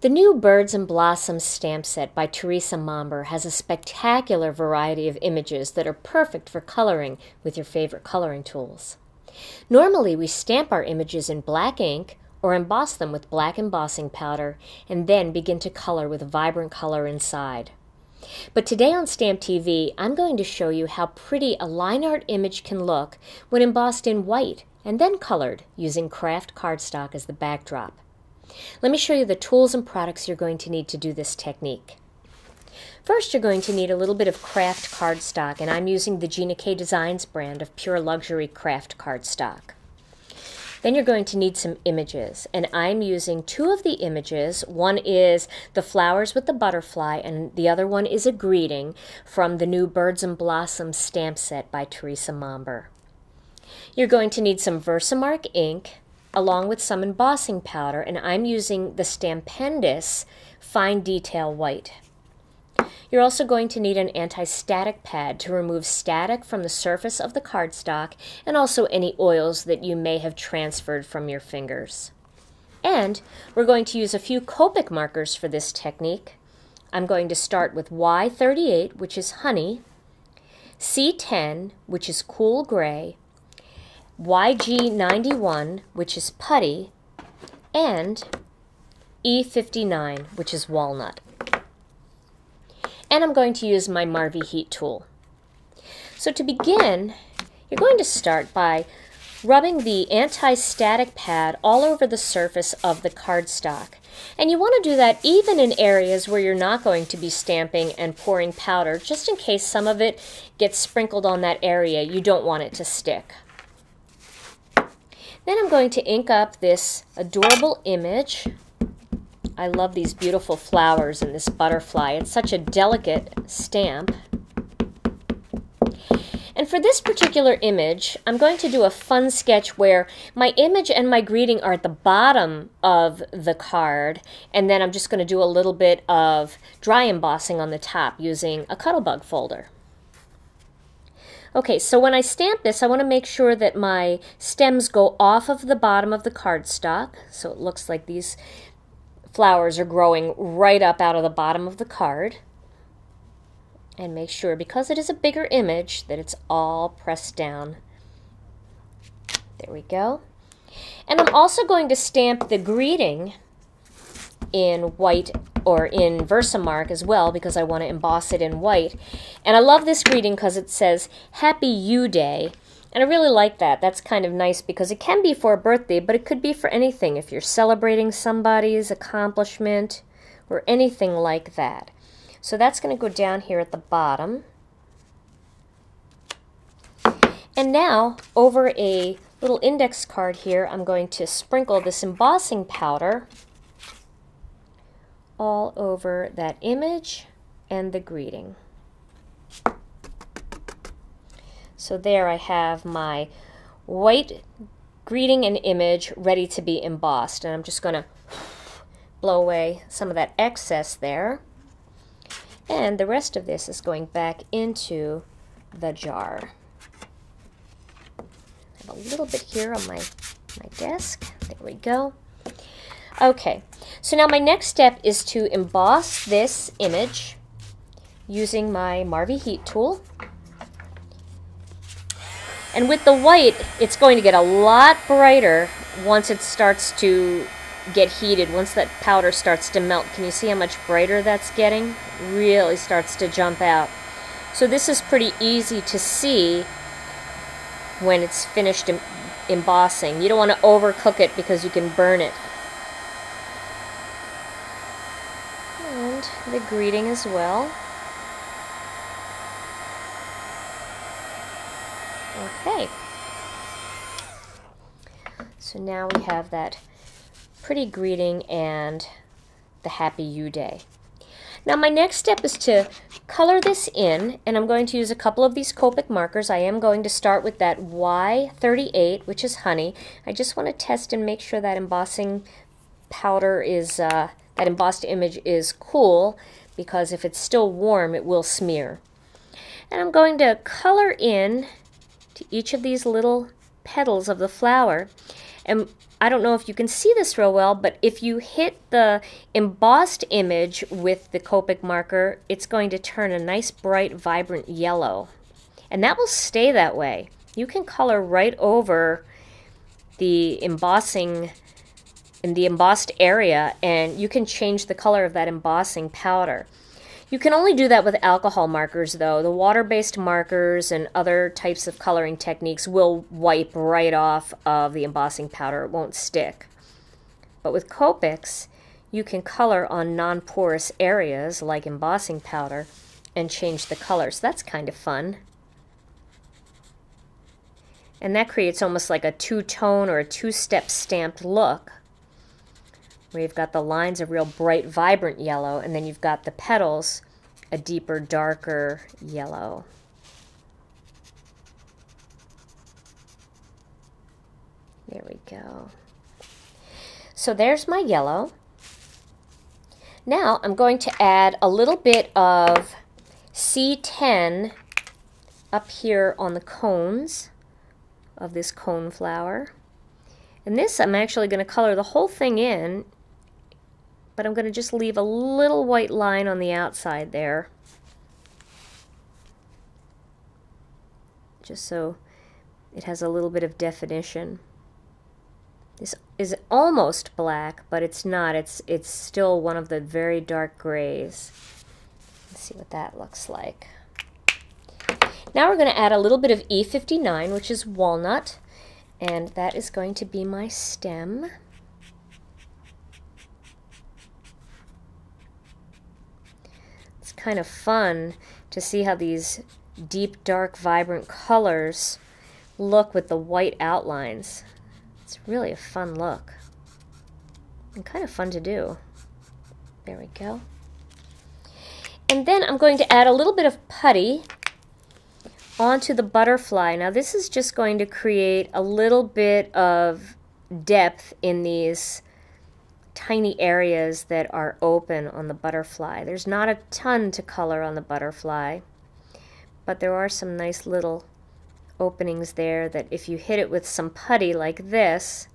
The new Birds and Blossoms stamp set by Teresa Momber has a spectacular variety of images that are perfect for coloring with your favorite coloring tools. Normally, we stamp our images in black ink or emboss them with black embossing powder and then begin to color with vibrant color inside. But today on Stamp TV, I'm going to show you how pretty a line art image can look when embossed in white and then colored using craft cardstock as the backdrop. Let me show you the tools and products you're going to need to do this technique. First, you're going to need a little bit of craft cardstock, and I'm using the Gina Designs brand of pure luxury craft cardstock. Then you're going to need some images, and I'm using two of the images. One is the flowers with the butterfly, and the other one is a greeting from the new Birds and Blossoms stamp set by Teresa Momber. You're going to need some Versamark ink, along with some embossing powder, and I'm using the Stampendous Fine Detail White. You're also going to need an anti-static pad to remove static from the surface of the cardstock and also any oils that you may have transferred from your fingers. And we're going to use a few Copic markers for this technique. I'm going to start with Y38, which is honey, C10, which is cool gray, YG91, which is putty, and E59, which is walnut. And I'm going to use my Marvy heat tool. So to begin, you're going to start by rubbing the anti-static pad all over the surface of the cardstock. And you want to do that even in areas where you're not going to be stamping and pouring powder, just in case some of it gets sprinkled on that area. You don't want it to stick. Then I'm going to ink up this adorable image. I love these beautiful flowers and this butterfly. It's such a delicate stamp. And for this particular image, I'm going to do a fun sketch where my image and my greeting are at the bottom of the card, and then I'm just going to do a little bit of dry embossing on the top using a Cuttlebug folder. Okay, so when I stamp this, I want to make sure that my stems go off of the bottom of the cardstock, so it looks like these flowers are growing right up out of the bottom of the card. And make sure, because it is a bigger image, that it's all pressed down. There we go. And I'm also going to stamp the greeting in white or in Versamark as well, because I want to emboss it in white. And I love this greeting because it says Happy You Day, and I really like that. That's kind of nice because it can be for a birthday, but it could be for anything if you're celebrating somebody's accomplishment or anything like that. So that's going to go down here at the bottom. And now over a little index card here, I'm going to sprinkle this embossing powder all over that image and the greeting. So there I have my white greeting and image ready to be embossed, and I'm just going to blow away some of that excess there, and the rest of this is going back into the jar. I have a little bit here on my desk. There we go. Okay, so now my next step is to emboss this image using my Marvy heat tool. And with the white, it's going to get a lot brighter once it starts to get heated, once that powder starts to melt. Can you see how much brighter that's getting? Really starts to jump out. So this is pretty easy to see when it's finished embossing. You don't want to overcook it because you can burn it. And the greeting as well. Okay. So now we have that pretty greeting and the Happy You Day. Now my next step is to color this in, and I'm going to use a couple of these Copic markers. I am going to start with that Y38, which is honey. I just want to test and make sure that embossing powder is, that embossed image is cool, because if it's still warm it will smear. And I'm going to color in to each of these little petals of the flower. And I don't know if you can see this real well, but if you hit the embossed image with the Copic marker, it's going to turn a nice bright vibrant yellow. And that will stay that way. You can color right over the embossing in the embossed area, and you can change the color of that embossing powder. You can only do that with alcohol markers, though. The water-based markers and other types of coloring techniques will wipe right off of the embossing powder. It won't stick. But with Copics, you can color on non-porous areas like embossing powder and change the color. So that's kind of fun. And that creates almost like a two-tone or a two-step stamped look, where you've got the lines a real bright, vibrant yellow, and then you've got the petals a deeper, darker yellow. There we go. So there's my yellow. Now I'm going to add a little bit of C10 up here on the cones of this cone flower. And this I'm actually going to color the whole thing in, but I'm going to just leave a little white line on the outside there, just so it has a little bit of definition. This is almost black, but it's not. It's still one of the very dark grays. Let's see what that looks like. Now we're going to add a little bit of E59, which is walnut, and that is going to be my stem. It's kind of fun to see how these deep, dark, vibrant colors look with the white outlines. It's really a fun look and kind of fun to do. There we go. And then I'm going to add a little bit of putty onto the butterfly. Now this is just going to create a little bit of depth in these tiny areas that are open on the butterfly. There's not a ton to color on the butterfly, but there are some nice little openings there that if you hit it with some putty like this,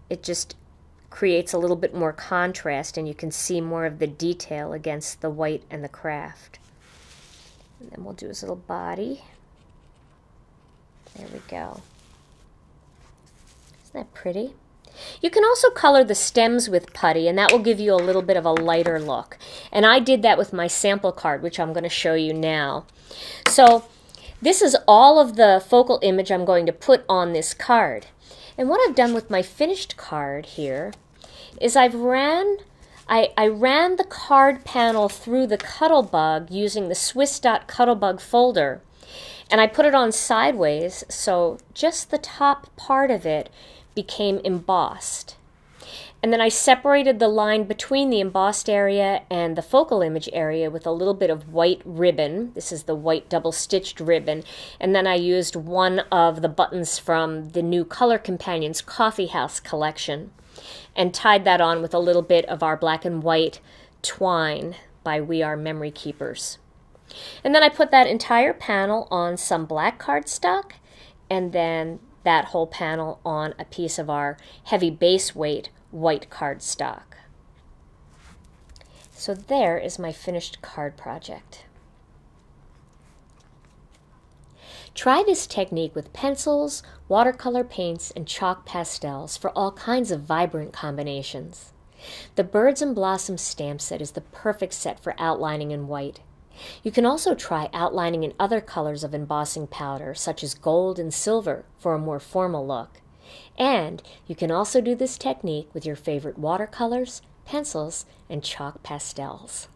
it just creates a little bit more contrast and you can see more of the detail against the white and the craft. And then we'll do his little body. There we go. Isn't that pretty? You can also color the stems with putty, and that will give you a little bit of a lighter look. And I did that with my sample card, which I'm going to show you now. So this is all of the focal image I'm going to put on this card. And what I've done with my finished card here is I ran the card panel through the Cuttlebug using the Swiss Dot Cuttlebug folder, and I put it on sideways so just the top part of it became embossed. And then I separated the line between the embossed area and the focal image area with a little bit of white ribbon. This is the white double-stitched ribbon. And then I used one of the buttons from the new Color Companions Coffee House collection and tied that on with a little bit of our black and white twine by We Are Memory Keepers. And then I put that entire panel on some black cardstock, and then that whole panel on a piece of our heavy base weight white cardstock. So there is my finished card project. Try this technique with pencils, watercolor paints, and chalk pastels for all kinds of vibrant combinations. The Birds and Blossoms stamp set is the perfect set for outlining in white. You can also try outlining in other colors of embossing powder, such as gold and silver, for a more formal look. And you can also do this technique with your favorite watercolors, pencils, and chalk pastels.